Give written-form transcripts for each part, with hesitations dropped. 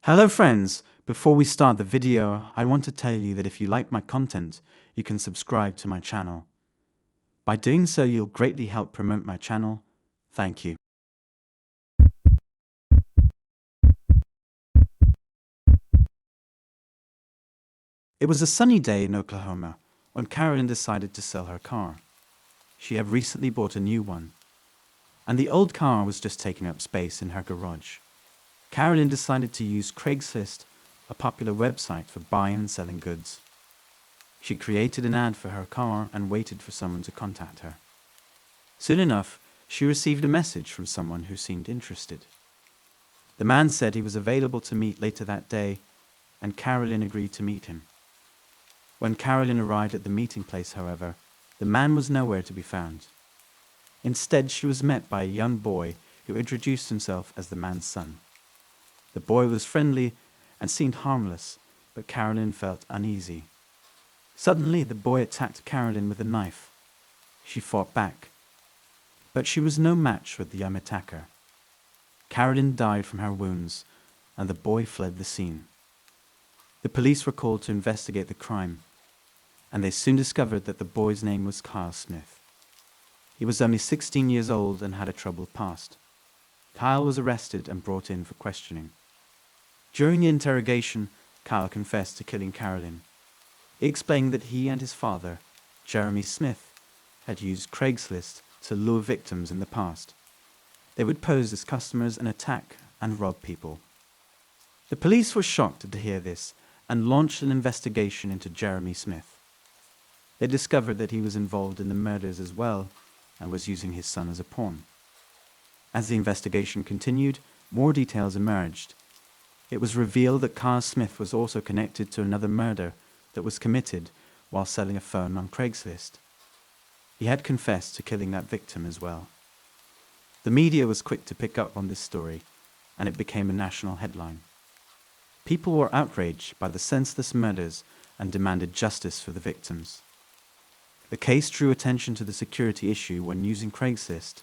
Hello friends, before we start the video, I want to tell you that if you like my content, you can subscribe to my channel. By doing so, you'll greatly help promote my channel. Thank you. It was a sunny day in Oklahoma when Carolyn decided to sell her car. She had recently bought a new one, and the old car was just taking up space in her garage. Carolyn decided to use Craigslist, a popular website for buying and selling goods. She created an ad for her car and waited for someone to contact her. Soon enough, she received a message from someone who seemed interested. The man said he was available to meet later that day, and Carolyn agreed to meet him. When Carolyn arrived at the meeting place, however, the man was nowhere to be found. Instead, she was met by a young boy who introduced himself as the man's son. The boy was friendly and seemed harmless, but Carolyn felt uneasy. Suddenly, the boy attacked Carolyn with a knife. She fought back, but she was no match with the young attacker. Carolyn died from her wounds, and the boy fled the scene. The police were called to investigate the crime, and they soon discovered that the boy's name was Kyle Smith. He was only 16 years old and had a troubled past. Kyle was arrested and brought in for questioning. During the interrogation, Kyle confessed to killing Carolyn. He explained that he and his father, Jeremy Smith, had used Craigslist to lure victims in the past. They would pose as customers and attack and rob people. The police were shocked to hear this and launched an investigation into Jeremy Smith. They discovered that he was involved in the murders as well and was using his son as a pawn. As the investigation continued, more details emerged. It was revealed that Kyle Smith was also connected to another murder that was committed while selling a phone on Craigslist. He had confessed to killing that victim as well. The media was quick to pick up on this story, and it became a national headline. People were outraged by the senseless murders and demanded justice for the victims. The case drew attention to the security issue when using Craigslist,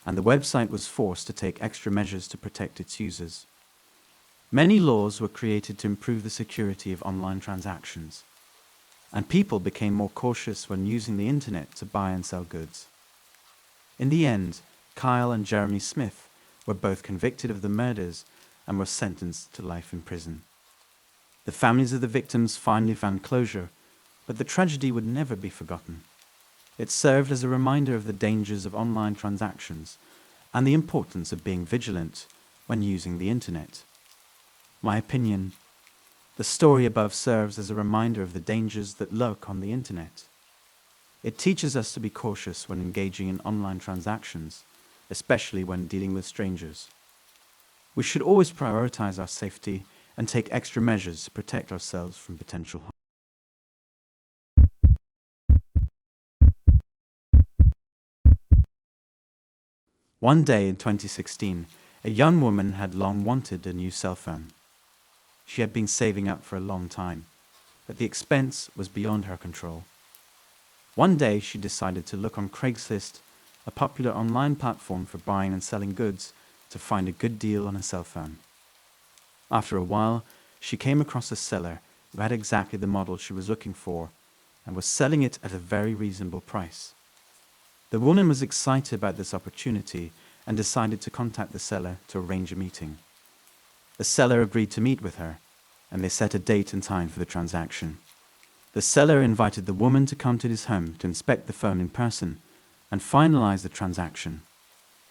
and the website was forced to take extra measures to protect its users. Many laws were created to improve the security of online transactions, and people became more cautious when using the internet to buy and sell goods. In the end, Kyle and Jeremy Smith were both convicted of the murders and were sentenced to life in prison. The families of the victims finally found closure, but the tragedy would never be forgotten. It served as a reminder of the dangers of online transactions and the importance of being vigilant when using the internet. My opinion, the story above serves as a reminder of the dangers that lurk on the internet. It teaches us to be cautious when engaging in online transactions, especially when dealing with strangers. We should always prioritize our safety and take extra measures to protect ourselves from potential harm. One day in 2016, a young woman had long wanted a new cell phone. She had been saving up for a long time, but the expense was beyond her control. One day she decided to look on Craigslist, a popular online platform for buying and selling goods, to find a good deal on a cell phone. After a while, she came across a seller who had exactly the model she was looking for and was selling it at a very reasonable price. The woman was excited about this opportunity and decided to contact the seller to arrange a meeting. The seller agreed to meet with her, and they set a date and time for the transaction. The seller invited the woman to come to his home to inspect the phone in person and finalize the transaction.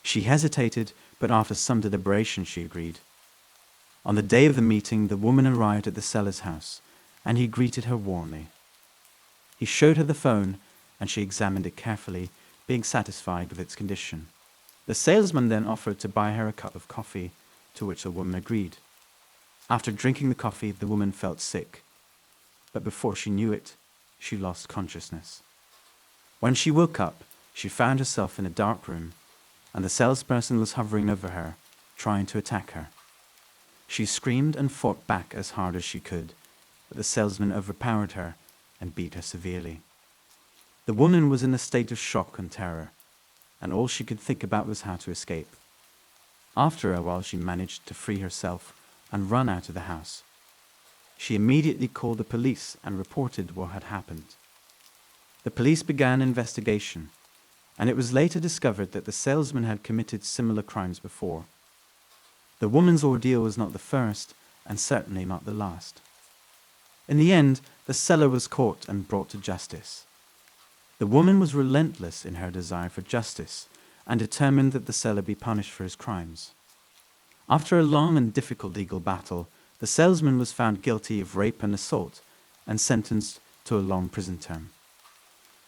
She hesitated, but after some deliberation she agreed. On the day of the meeting, the woman arrived at the seller's house, and he greeted her warmly. He showed her the phone, and she examined it carefully, being satisfied with its condition. The salesman then offered to buy her a cup of coffee, to which the woman agreed. After drinking the coffee, the woman felt sick, but before she knew it, she lost consciousness. When she woke up, she found herself in a dark room, and the salesperson was hovering over her, trying to attack her. She screamed and fought back as hard as she could, but the salesman overpowered her and beat her severely. The woman was in a state of shock and terror, and all she could think about was how to escape. After a while, she managed to free herself and run out of the house. She immediately called the police and reported what had happened. The police began an investigation, and it was later discovered that the salesman had committed similar crimes before. The woman's ordeal was not the first, and certainly not the last. In the end, the seller was caught and brought to justice. The woman was relentless in her desire for justice and determined that the seller be punished for his crimes. After a long and difficult legal battle, the salesman was found guilty of rape and assault and sentenced to a long prison term.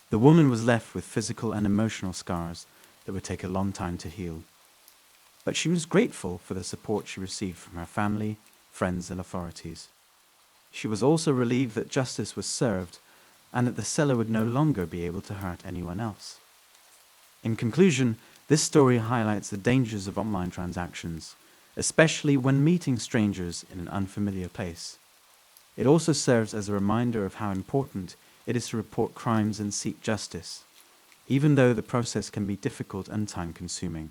The woman was left with physical and emotional scars that would take a long time to heal. But she was grateful for the support she received from her family, friends, and authorities. She was also relieved that justice was served and that the seller would no longer be able to hurt anyone else. In conclusion, this story highlights the dangers of online transactions, especially when meeting strangers in an unfamiliar place. It also serves as a reminder of how important it is to report crimes and seek justice, even though the process can be difficult and time-consuming.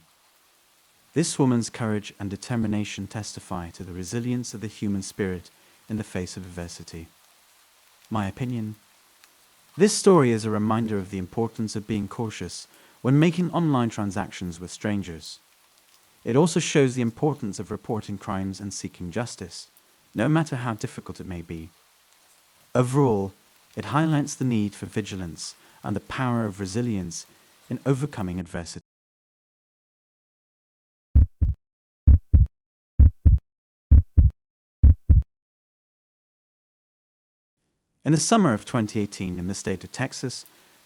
This woman's courage and determination testify to the resilience of the human spirit in the face of adversity. My opinion: this story is a reminder of the importance of being cautious when making online transactions with strangers. It also shows the importance of reporting crimes and seeking justice, no matter how difficult it may be. Overall, it highlights the need for vigilance and the power of resilience in overcoming adversity. In the summer of 2018 in the state of Texas,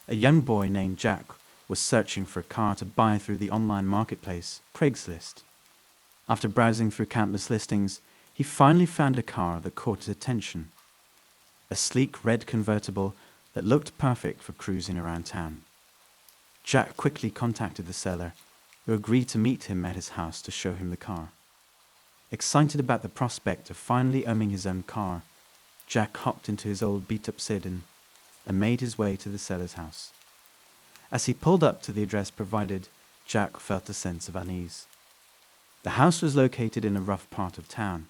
a young boy named Jack was searching for a car to buy through the online marketplace, Craigslist. After browsing through countless listings, he finally found a car that caught his attention. A sleek red convertible that looked perfect for cruising around town. Jack quickly contacted the seller, who agreed to meet him at his house to show him the car. Excited about the prospect of finally owning his own car, Jack hopped into his old beat-up sedan and made his way to the seller's house. As he pulled up to the address provided, Jack felt a sense of unease. The house was located in a rough part of town,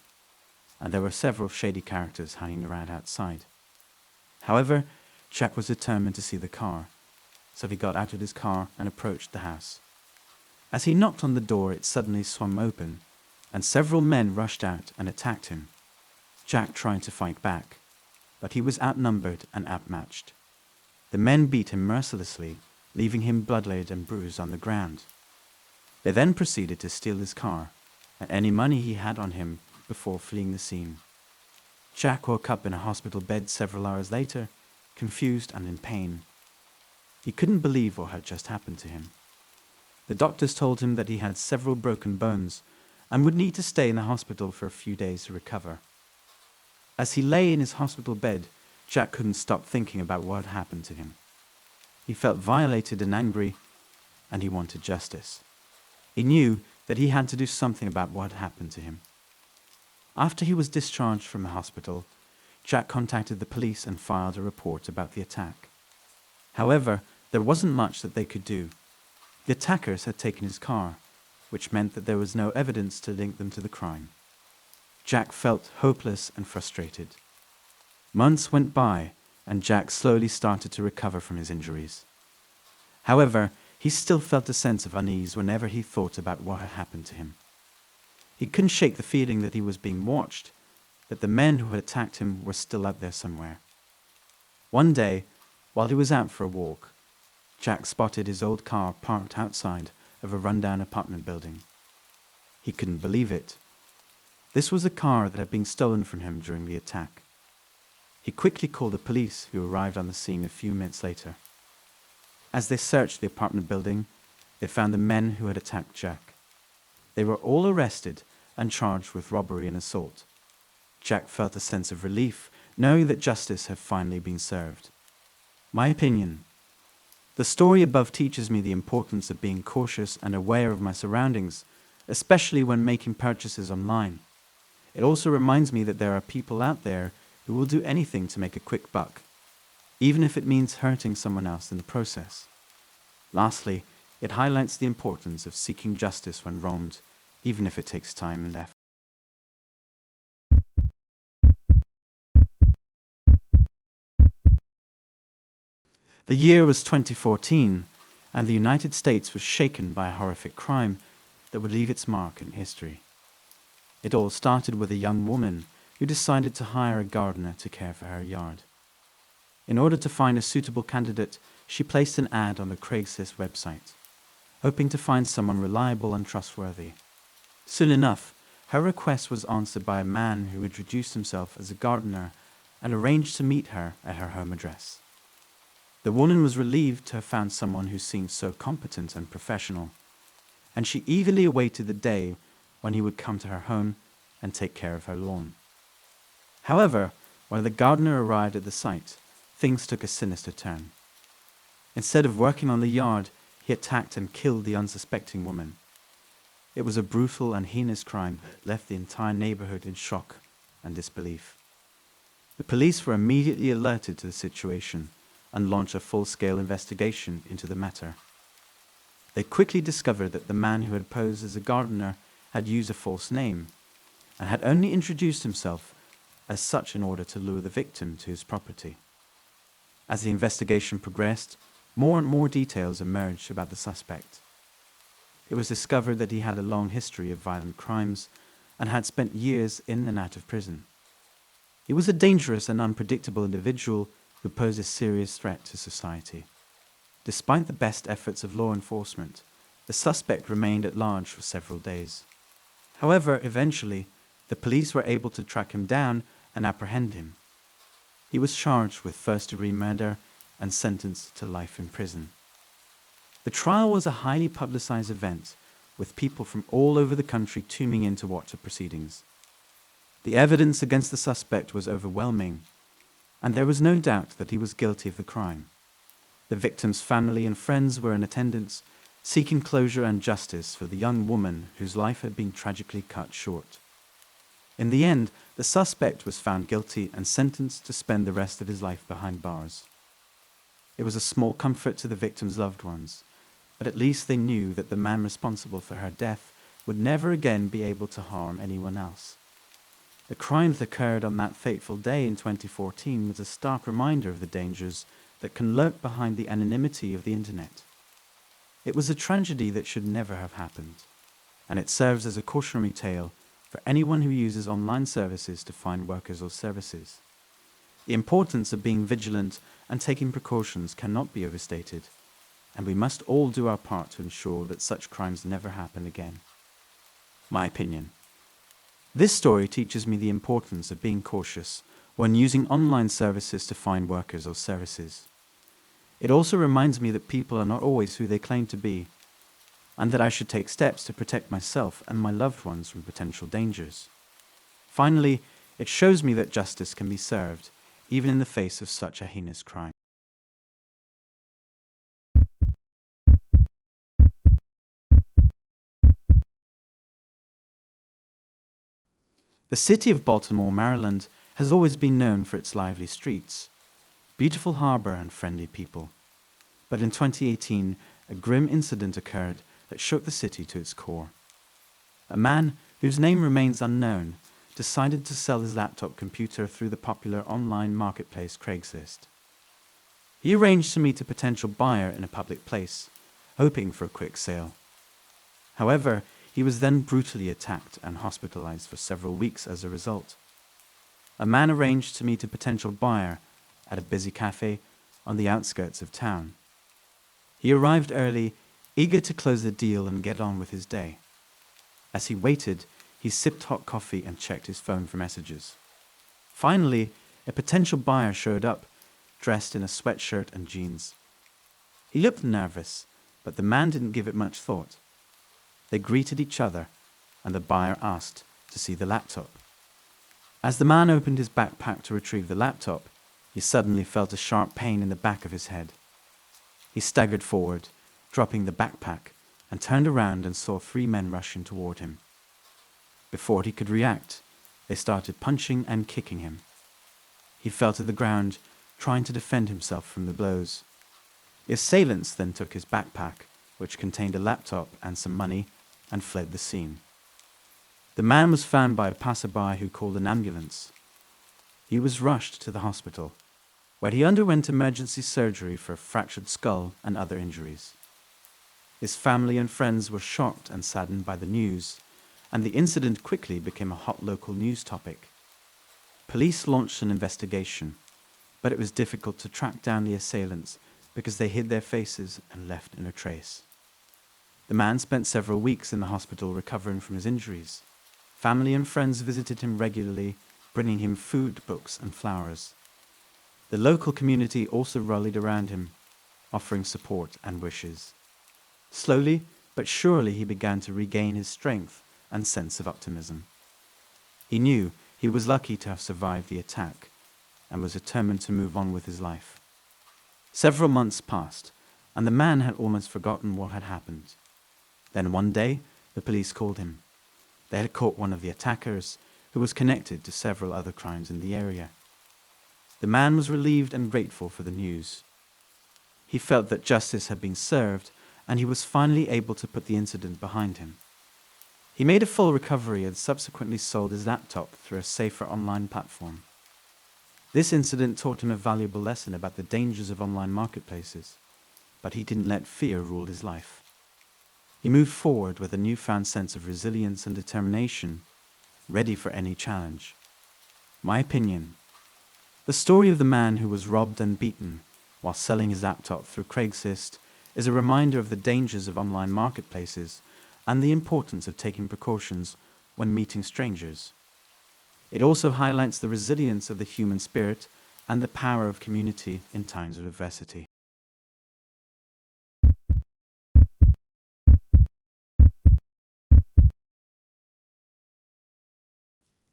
and there were several shady characters hanging around outside. However, Jack was determined to see the car, so he got out of his car and approached the house. As he knocked on the door, it suddenly swung open, and several men rushed out and attacked him. Jack tried to fight back, but he was outnumbered and outmatched. The men beat him mercilessly, leaving him bloodied and bruised on the ground. They then proceeded to steal his car and any money he had on him before fleeing the scene. Jack woke up in a hospital bed several hours later, confused and in pain. He couldn't believe what had just happened to him. The doctors told him that he had several broken bones and would need to stay in the hospital for a few days to recover. As he lay in his hospital bed, Jack couldn't stop thinking about what had happened to him. He felt violated and angry, and he wanted justice. He knew that he had to do something about what had happened to him. After he was discharged from the hospital, Jack contacted the police and filed a report about the attack. However, there wasn't much that they could do. The attackers had taken his car, which meant that there was no evidence to link them to the crime. Jack felt hopeless and frustrated. Months went by, and Jack slowly started to recover from his injuries. However, he still felt a sense of unease whenever he thought about what had happened to him. He couldn't shake the feeling that he was being watched, that the men who had attacked him were still out there somewhere. One day, while he was out for a walk, Jack spotted his old car parked outside of a rundown apartment building. He couldn't believe it. This was a car that had been stolen from him during the attack. He quickly called the police, who arrived on the scene a few minutes later. As they searched the apartment building, they found the men who had attacked Jack. They were all arrested and charged with robbery and assault. Jack felt a sense of relief, knowing that justice had finally been served. My opinion: the story above teaches me the importance of being cautious and aware of my surroundings, especially when making purchases online. It also reminds me that there are people out there who will do anything to make a quick buck, even if it means hurting someone else in the process. Lastly, it highlights the importance of seeking justice when wronged, even if it takes time and effort. The year was 2014, and the United States was shaken by a horrific crime that would leave its mark in history. It all started with a young woman who decided to hire a gardener to care for her yard. In order to find a suitable candidate, she placed an ad on the Craigslist website, hoping to find someone reliable and trustworthy. Soon enough, her request was answered by a man who introduced himself as a gardener and arranged to meet her at her home address. The woman was relieved to have found someone who seemed so competent and professional, and she eagerly awaited the day when he would come to her home and take care of her lawn. However, when the gardener arrived at the site, things took a sinister turn. Instead of working on the yard, he attacked and killed the unsuspecting woman. It was a brutal and heinous crime that left the entire neighborhood in shock and disbelief. The police were immediately alerted to the situation and launched a full-scale investigation into the matter. They quickly discovered that the man who had posed as a gardener had used a false name and had only introduced himself as such in order to lure the victim to his property. As the investigation progressed, more and more details emerged about the suspect. It was discovered that he had a long history of violent crimes and had spent years in and out of prison. He was a dangerous and unpredictable individual who posed a serious threat to society. Despite the best efforts of law enforcement, the suspect remained at large for several days. However, eventually, the police were able to track him down and apprehend him. He was charged with first-degree murder and sentenced to life in prison. The trial was a highly publicized event, with people from all over the country tuning in to watch the proceedings. The evidence against the suspect was overwhelming, and there was no doubt that he was guilty of the crime. The victim's family and friends were in attendance, seeking closure and justice for the young woman whose life had been tragically cut short. In the end, the suspect was found guilty and sentenced to spend the rest of his life behind bars. It was a small comfort to the victim's loved ones, but at least they knew that the man responsible for her death would never again be able to harm anyone else. The crime that occurred on that fateful day in 2014 was a stark reminder of the dangers that can lurk behind the anonymity of the internet. It was a tragedy that should never have happened, and it serves as a cautionary tale for anyone who uses online services to find workers or services. The importance of being vigilant and taking precautions cannot be overstated, and we must all do our part to ensure that such crimes never happen again. My opinion. This story teaches me the importance of being cautious when using online services to find workers or services. It also reminds me that people are not always who they claim to be, and that I should take steps to protect myself and my loved ones from potential dangers. Finally, it shows me that justice can be served, even in the face of such a heinous crime. The city of Baltimore, Maryland, has always been known for its lively streets, beautiful harbor, and friendly people. But in 2018, a grim incident occurred that shook the city to its core. A man, whose name remains unknown, decided to sell his laptop computer through the popular online marketplace Craigslist. He arranged to meet a potential buyer in a public place, hoping for a quick sale. However, he was then brutally attacked and hospitalized for several weeks as a result. A man arranged to meet a potential buyer at a busy cafe on the outskirts of town. He arrived early, eager to close the deal and get on with his day. As he waited, he sipped hot coffee and checked his phone for messages. Finally, a potential buyer showed up, dressed in a sweatshirt and jeans. He looked nervous, but the man didn't give it much thought. They greeted each other, and the buyer asked to see the laptop. As the man opened his backpack to retrieve the laptop, he suddenly felt a sharp pain in the back of his head. He staggered forward, dropping the backpack, and turned around and saw 3 men rushing toward him. Before he could react, they started punching and kicking him. He fell to the ground, trying to defend himself from the blows. The assailants then took his backpack, which contained a laptop and some money, and fled the scene. The man was found by a passerby who called an ambulance. He was rushed to the hospital. where he underwent emergency surgery for a fractured skull and other injuries. His family and friends were shocked and saddened by the news, and the incident quickly became a hot local news topic. Police launched an investigation, but it was difficult to track down the assailants because they hid their faces and left no trace. The man spent several weeks in the hospital recovering from his injuries. Family and friends visited him regularly, bringing him food, books, and flowers. The local community also rallied around him, offering support and wishes. Slowly but surely he began to regain his strength and sense of optimism. He knew he was lucky to have survived the attack and was determined to move on with his life. Several months passed, and the man had almost forgotten what had happened. Then one day, the police called him. They had caught one of the attackers, who was connected to several other crimes in the area. The man was relieved and grateful for the news. He felt that justice had been served, and he was finally able to put the incident behind him. He made a full recovery and subsequently sold his laptop through a safer online platform. This incident taught him a valuable lesson about the dangers of online marketplaces, but he didn't let fear rule his life. He moved forward with a newfound sense of resilience and determination, ready for any challenge. My opinion: the story of the man who was robbed and beaten while selling his laptop through Craigslist is a reminder of the dangers of online marketplaces and the importance of taking precautions when meeting strangers. It also highlights the resilience of the human spirit and the power of community in times of adversity.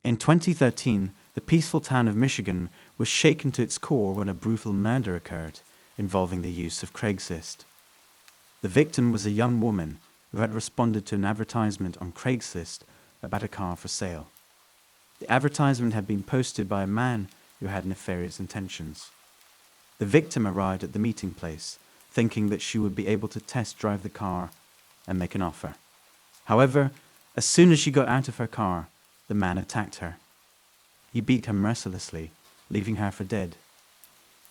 In 2013, the peaceful town of Michigan was shaken to its core when a brutal murder occurred involving the use of Craigslist. The victim was a young woman who had responded to an advertisement on Craigslist about a car for sale. The advertisement had been posted by a man who had nefarious intentions. The victim arrived at the meeting place, thinking that she would be able to test drive the car and make an offer. However, as soon as she got out of her car, the man attacked her. He beat her mercilessly, leaving her for dead.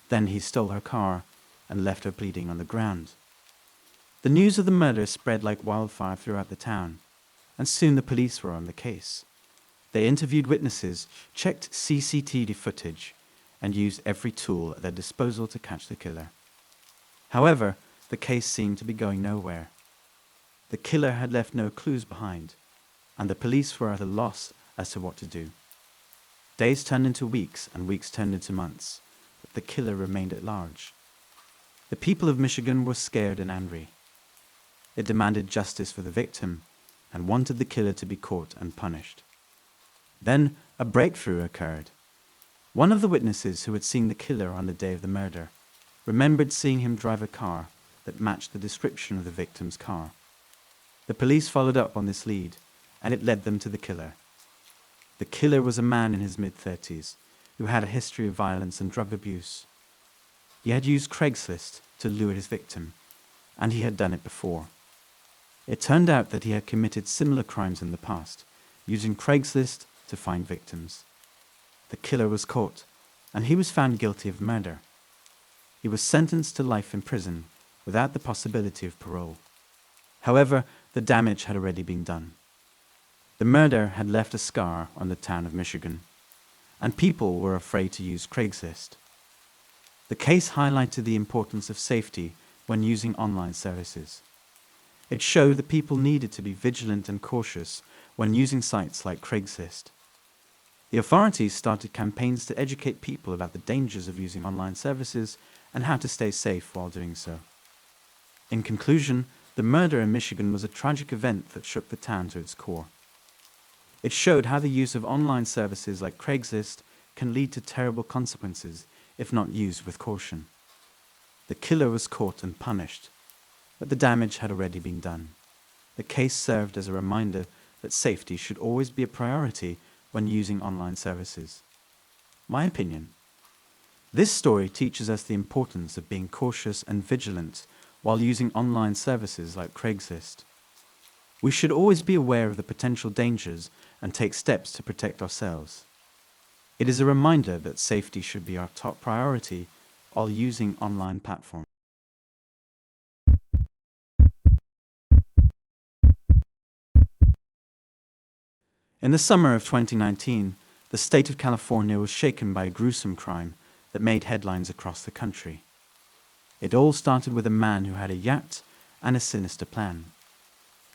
Then he stole her car and left her bleeding on the ground. The news of the murder spread like wildfire throughout the town, and soon the police were on the case. They interviewed witnesses, checked CCTV footage, and used every tool at their disposal to catch the killer. However, the case seemed to be going nowhere. The killer had left no clues behind, and the police were at a loss as to what to do. Days turned into weeks, and weeks turned into months, but the killer remained at large. The people of Michigan were scared and angry. They demanded justice for the victim and wanted the killer to be caught and punished. Then a breakthrough occurred. One of the witnesses who had seen the killer on the day of the murder remembered seeing him drive a car that matched the description of the victim's car. The police followed up on this lead, and it led them to the killer. The killer was a man in his mid-30s who had a history of violence and drug abuse. He had used Craigslist to lure his victim, and he had done it before. It turned out that he had committed similar crimes in the past, using Craigslist to find victims. The killer was caught, and he was found guilty of murder. He was sentenced to life in prison without the possibility of parole. However, the damage had already been done. The murder had left a scar on the town of Michigan, and people were afraid to use Craigslist. The case highlighted the importance of safety when using online services. It showed that people needed to be vigilant and cautious when using sites like Craigslist. The authorities started campaigns to educate people about the dangers of using online services and how to stay safe while doing so. In conclusion, the murder in Michigan was a tragic event that shook the town to its core. It showed how the use of online services like Craigslist can lead to terrible consequences if not used with caution. The killer was caught and punished, but the damage had already been done. The case served as a reminder that safety should always be a priority when using online services. My opinion: this story teaches us the importance of being cautious and vigilant while using online services like Craigslist. We should always be aware of the potential dangers and take steps to protect ourselves. It is a reminder that safety should be our top priority all using online platforms. In the summer of 2019, the state of California was shaken by a gruesome crime that made headlines across the country. It all started with a man who had a yacht and a sinister plan.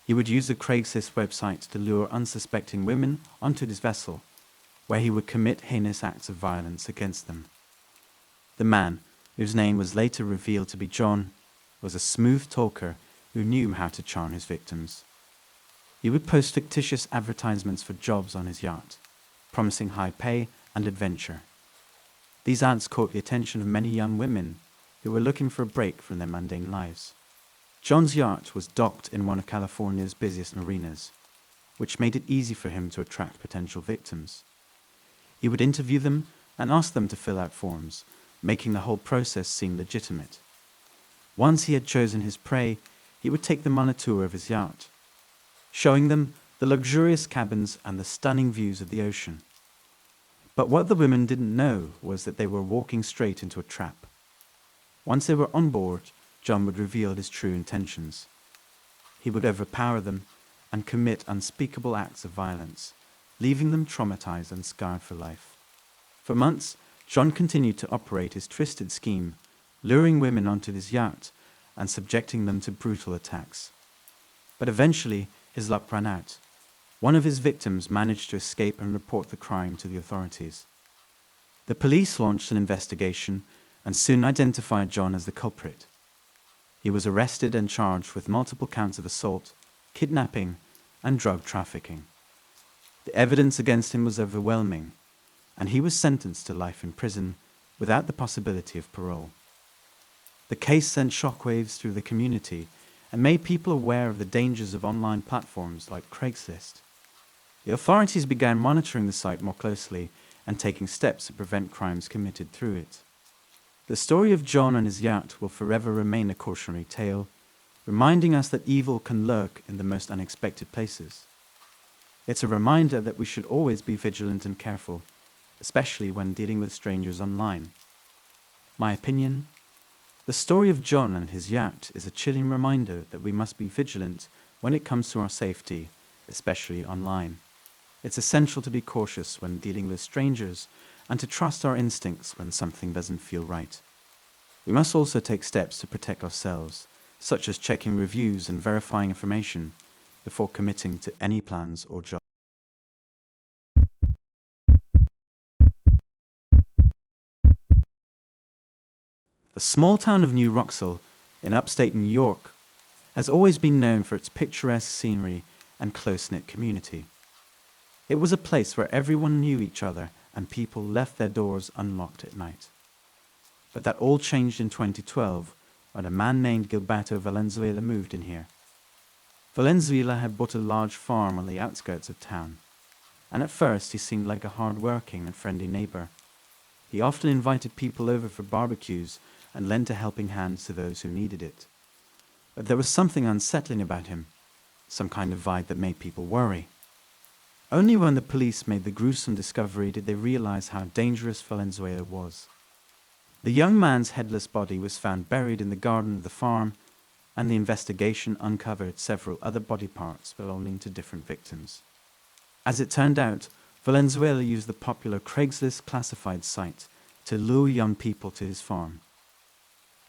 He would use the Craigslist website to lure unsuspecting women onto his vessel, where he would commit heinous acts of violence against them. The man, whose name was later revealed to be John, was a smooth talker who knew how to charm his victims. He would post fictitious advertisements for jobs on his yacht, promising high pay and adventure. These ads caught the attention of many young women who were looking for a break from their mundane lives. John's yacht was docked in one of California's busiest marinas, which made it easy for him to attract potential victims. He would interview them and ask them to fill out forms, making the whole process seem legitimate. Once he had chosen his prey, he would take them on a tour of his yacht, showing them the luxurious cabins and the stunning views of the ocean. But what the women didn't know was that they were walking straight into a trap. Once they were on board, John would reveal his true intentions. He would overpower them and commit unspeakable acts of violence, leaving them traumatized and scarred for life. For months, John continued to operate his twisted scheme, luring women onto his yacht and subjecting them to brutal attacks. But eventually, his luck ran out. One of his victims managed to escape and report the crime to the authorities. The police launched an investigation and soon identified John as the culprit. He was arrested and charged with multiple counts of assault, kidnapping, and drug trafficking. The evidence against him was overwhelming, and he was sentenced to life in prison without the possibility of parole. The case sent shockwaves through the community and made people aware of the dangers of online platforms like Craigslist. The authorities began monitoring the site more closely and taking steps to prevent crimes committed through it. The story of John and his yacht will forever remain a cautionary tale, reminding us that evil can lurk in the most unexpected places. It's a reminder that we should always be vigilant and careful, especially when dealing with strangers online. My opinion? The story of John and his yacht is a chilling reminder that we must be vigilant when it comes to our safety, especially online. It's essential to be cautious when dealing with strangers and to trust our instincts when something doesn't feel right. We must also take steps to protect ourselves, such as checking reviews and verifying information before committing to any plans or jobs. The small town of New Roxall in upstate New York has always been known for its picturesque scenery and close-knit community. It was a place where everyone knew each other and people left their doors unlocked at night. But that all changed in 2012 when a man named Gilberto Valenzuela moved in here. Valenzuela had bought a large farm on the outskirts of town, and at first he seemed like a hard-working and friendly neighbor. He often invited people over for barbecues and lent a helping hand to those who needed it. But there was something unsettling about him, some kind of vibe that made people worry. Only when the police made the gruesome discovery did they realize how dangerous Valenzuela was. The young man's headless body was found buried in the garden of the farm, and the investigation uncovered several other body parts belonging to different victims. As it turned out, Valenzuela used the popular Craigslist classified site to lure young people to his farm.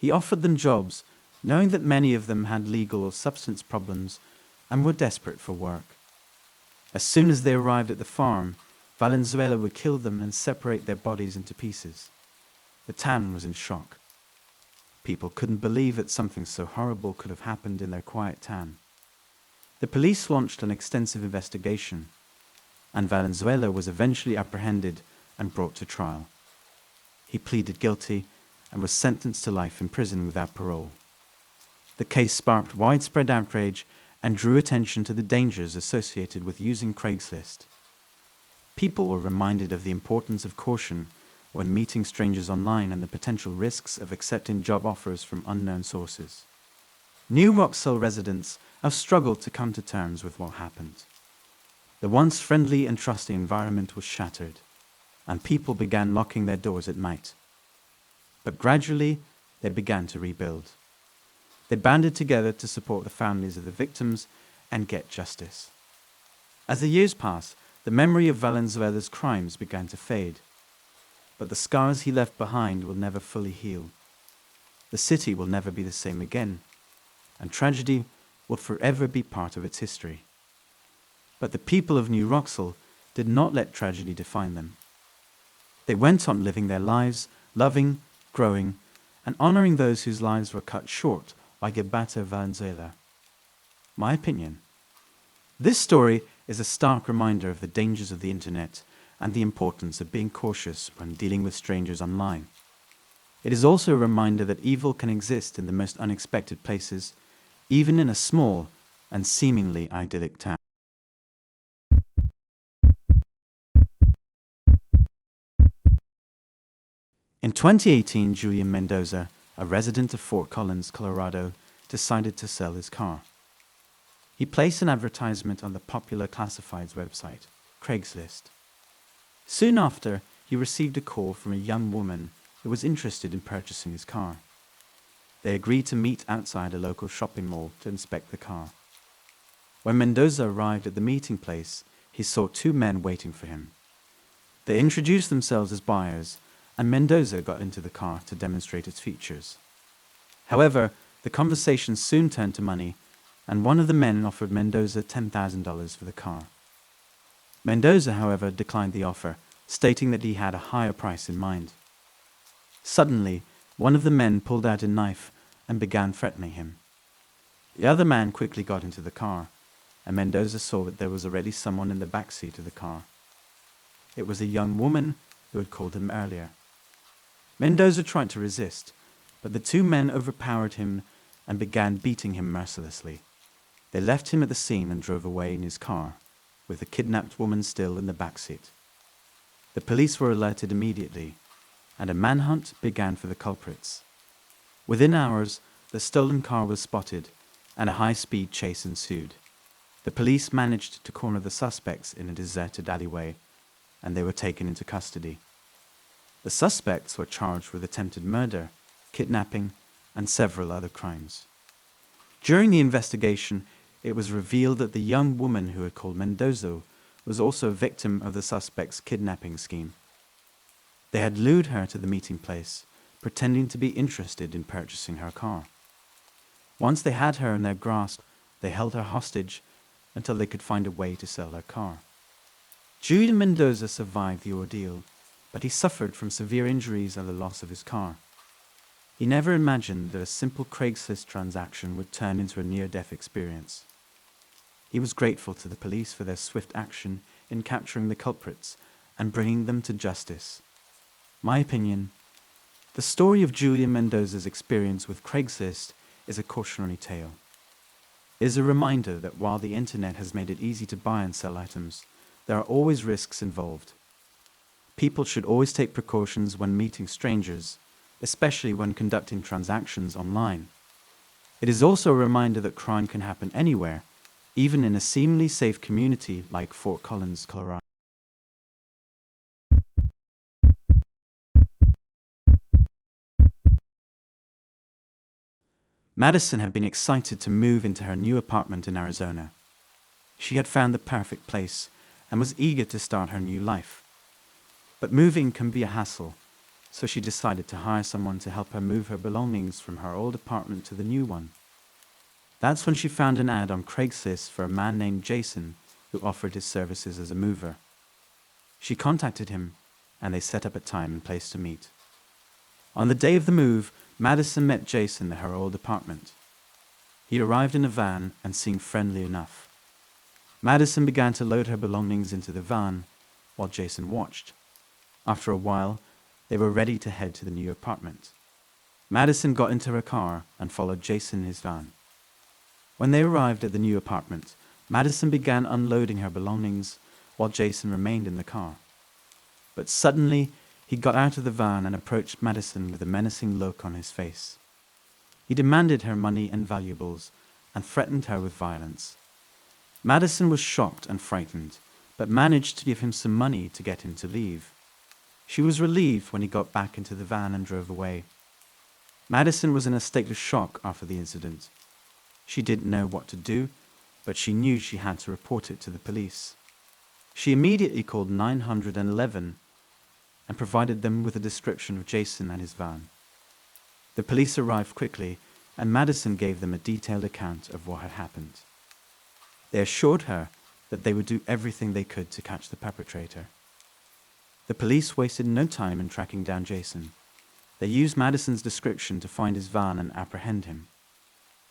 He offered them jobs, knowing that many of them had legal or substance problems and were desperate for work. As soon as they arrived at the farm, Valenzuela would kill them and separate their bodies into pieces. The town was in shock. People couldn't believe that something so horrible could have happened in their quiet town. The police launched an extensive investigation, and Valenzuela was eventually apprehended and brought to trial. He pleaded guilty and was sentenced to life in prison without parole. The case sparked widespread outrage and drew attention to the dangers associated with using Craigslist. People were reminded of the importance of caution when meeting strangers online and the potential risks of accepting job offers from unknown sources. New Roxall residents have struggled to come to terms with what happened. The once friendly and trusting environment was shattered, and people began locking their doors at night. But gradually, they began to rebuild. They banded together to support the families of the victims and get justice. As the years passed, the memory of Valenzuela's crimes began to fade. But the scars he left behind will never fully heal. The city will never be the same again, and tragedy will forever be part of its history. But the people of New Roxall did not let tragedy define them. They went on living their lives, loving, growing, and honoring those whose lives were cut short by Gilberto Valenzuela. My opinion. This story is a stark reminder of the dangers of the internet and the importance of being cautious when dealing with strangers online. It is also a reminder that evil can exist in the most unexpected places, even in a small and seemingly idyllic town. In 2018, Julian Mendoza, a resident of Fort Collins, Colorado, decided to sell his car. He placed an advertisement on the popular classifieds website, Craigslist. Soon after, he received a call from a young woman who was interested in purchasing his car. They agreed to meet outside a local shopping mall to inspect the car. When Mendoza arrived at the meeting place, he saw two men waiting for him. They introduced themselves as buyers, and Mendoza got into the car to demonstrate its features. However, the conversation soon turned to money, and one of the men offered Mendoza $10,000 for the car. Mendoza, however, declined the offer, stating that he had a higher price in mind. Suddenly, one of the men pulled out a knife and began threatening him. The other man quickly got into the car, and Mendoza saw that there was already someone in the back seat of the car. It was a young woman who had called him earlier. Mendoza tried to resist, but the two men overpowered him and began beating him mercilessly. They left him at the scene and drove away in his car, with the kidnapped woman still in the back seat. The police were alerted immediately, and a manhunt began for the culprits. Within hours, the stolen car was spotted, and a high-speed chase ensued. The police managed to corner the suspects in a deserted alleyway, and they were taken into custody. The suspects were charged with attempted murder, kidnapping, and several other crimes. During the investigation, it was revealed that the young woman who had called Mendoza was also a victim of the suspect's kidnapping scheme. They had lured her to the meeting place, pretending to be interested in purchasing her car. Once they had her in their grasp, they held her hostage until they could find a way to sell her car. Julian Mendoza survived the ordeal, but he suffered from severe injuries and the loss of his car. He never imagined that a simple Craigslist transaction would turn into a near-death experience. He was grateful to the police for their swift action in capturing the culprits and bringing them to justice. My opinion, the story of Julian Mendoza's experience with Craigslist is a cautionary tale. It is a reminder that while the internet has made it easy to buy and sell items, there are always risks involved. People should always take precautions when meeting strangers, especially when conducting transactions online. It is also a reminder that crime can happen anywhere, even in a seemingly safe community like Fort Collins, Colorado. Madison had been excited to move into her new apartment in Arizona. She had found the perfect place and was eager to start her new life. But moving can be a hassle, so she decided to hire someone to help her move her belongings from her old apartment to the new one. That's when she found an ad on Craigslist for a man named Jason who offered his services as a mover. She contacted him, and they set up a time and place to meet. On the day of the move, Madison met Jason at her old apartment. He arrived in a van and seemed friendly enough. Madison began to load her belongings into the van, while Jason watched. After a while, they were ready to head to the new apartment. Madison got into her car and followed Jason in his van. When they arrived at the new apartment, Madison began unloading her belongings while Jason remained in the car. But suddenly, he got out of the van and approached Madison with a menacing look on his face. He demanded her money and valuables and threatened her with violence. Madison was shocked and frightened, but managed to give him some money to get him to leave. She was relieved when he got back into the van and drove away. Madison was in a state of shock after the incident. She didn't know what to do, but she knew she had to report it to the police. She immediately called 911 and provided them with a description of Jason and his van. The police arrived quickly, and Madison gave them a detailed account of what had happened. They assured her that they would do everything they could to catch the perpetrator. The police wasted no time in tracking down Jason. They used Madison's description to find his van and apprehend him.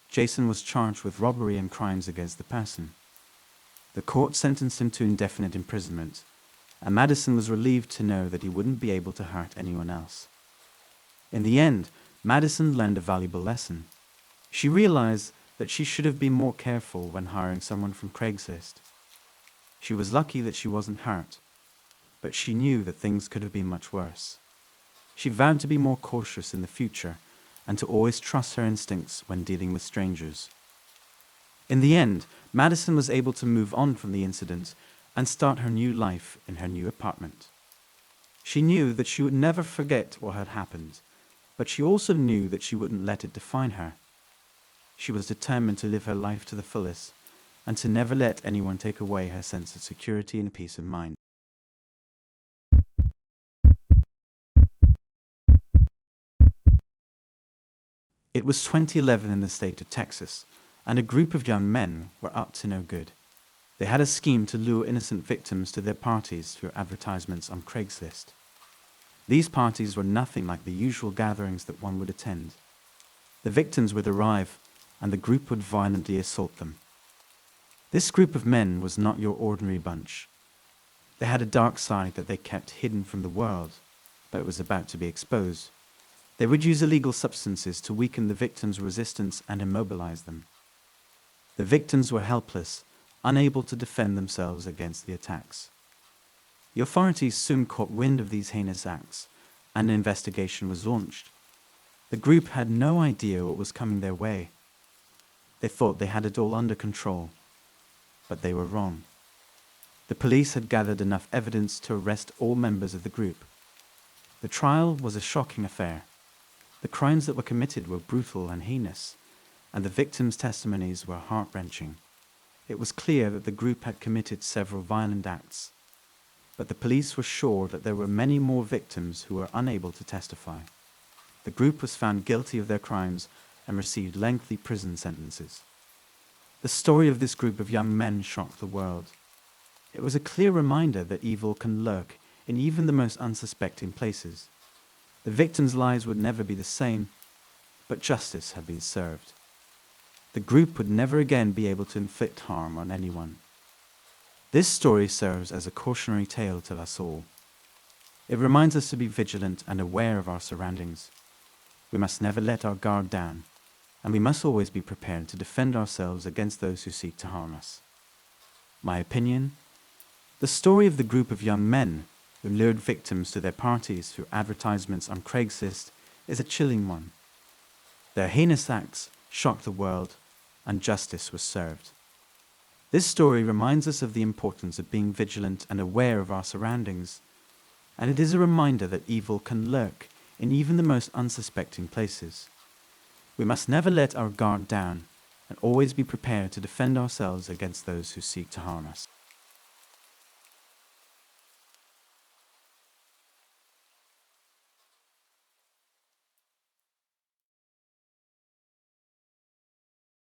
Jason was charged with robbery and crimes against the person. The court sentenced him to indefinite imprisonment, and Madison was relieved to know that he wouldn't be able to hurt anyone else. In the end, Madison learned a valuable lesson. She realized that she should have been more careful when hiring someone from Craigslist. She was lucky that she wasn't hurt, but she knew that things could have been much worse. She vowed to be more cautious in the future and to always trust her instincts when dealing with strangers. In the end, Madison was able to move on from the incident and start her new life in her new apartment. She knew that she would never forget what had happened, but she also knew that she wouldn't let it define her. She was determined to live her life to the fullest and to never let anyone take away her sense of security and peace of mind. It was 2011 in the state of Texas, and a group of young men were up to no good. They had a scheme to lure innocent victims to their parties through advertisements on Craigslist. These parties were nothing like the usual gatherings that one would attend. The victims would arrive, and the group would violently assault them. This group of men was not your ordinary bunch. They had a dark side that they kept hidden from the world, but it was about to be exposed. They would use illegal substances to weaken the victims' resistance and immobilize them. The victims were helpless, unable to defend themselves against the attacks. The authorities soon caught wind of these heinous acts, and an investigation was launched. The group had no idea what was coming their way. They thought they had it all under control, but they were wrong. The police had gathered enough evidence to arrest all members of the group. The trial was a shocking affair. The crimes that were committed were brutal and heinous, and the victims' testimonies were heart-wrenching. It was clear that the group had committed several violent acts, but the police were sure that there were many more victims who were unable to testify. The group was found guilty of their crimes and received lengthy prison sentences. The story of this group of young men shocked the world. It was a clear reminder that evil can lurk in even the most unsuspecting places. The victims' lives would never be the same, but justice had been served. The group would never again be able to inflict harm on anyone. This story serves as a cautionary tale to us all. It reminds us to be vigilant and aware of our surroundings. We must never let our guard down, and we must always be prepared to defend ourselves against those who seek to harm us. My opinion? The story of the group of young men who lured victims to their parties through advertisements on Craigslist is a chilling one. Their heinous acts shocked the world, and justice was served. This story reminds us of the importance of being vigilant and aware of our surroundings, and it is a reminder that evil can lurk in even the most unsuspecting places. We must never let our guard down and always be prepared to defend ourselves against those who seek to harm us.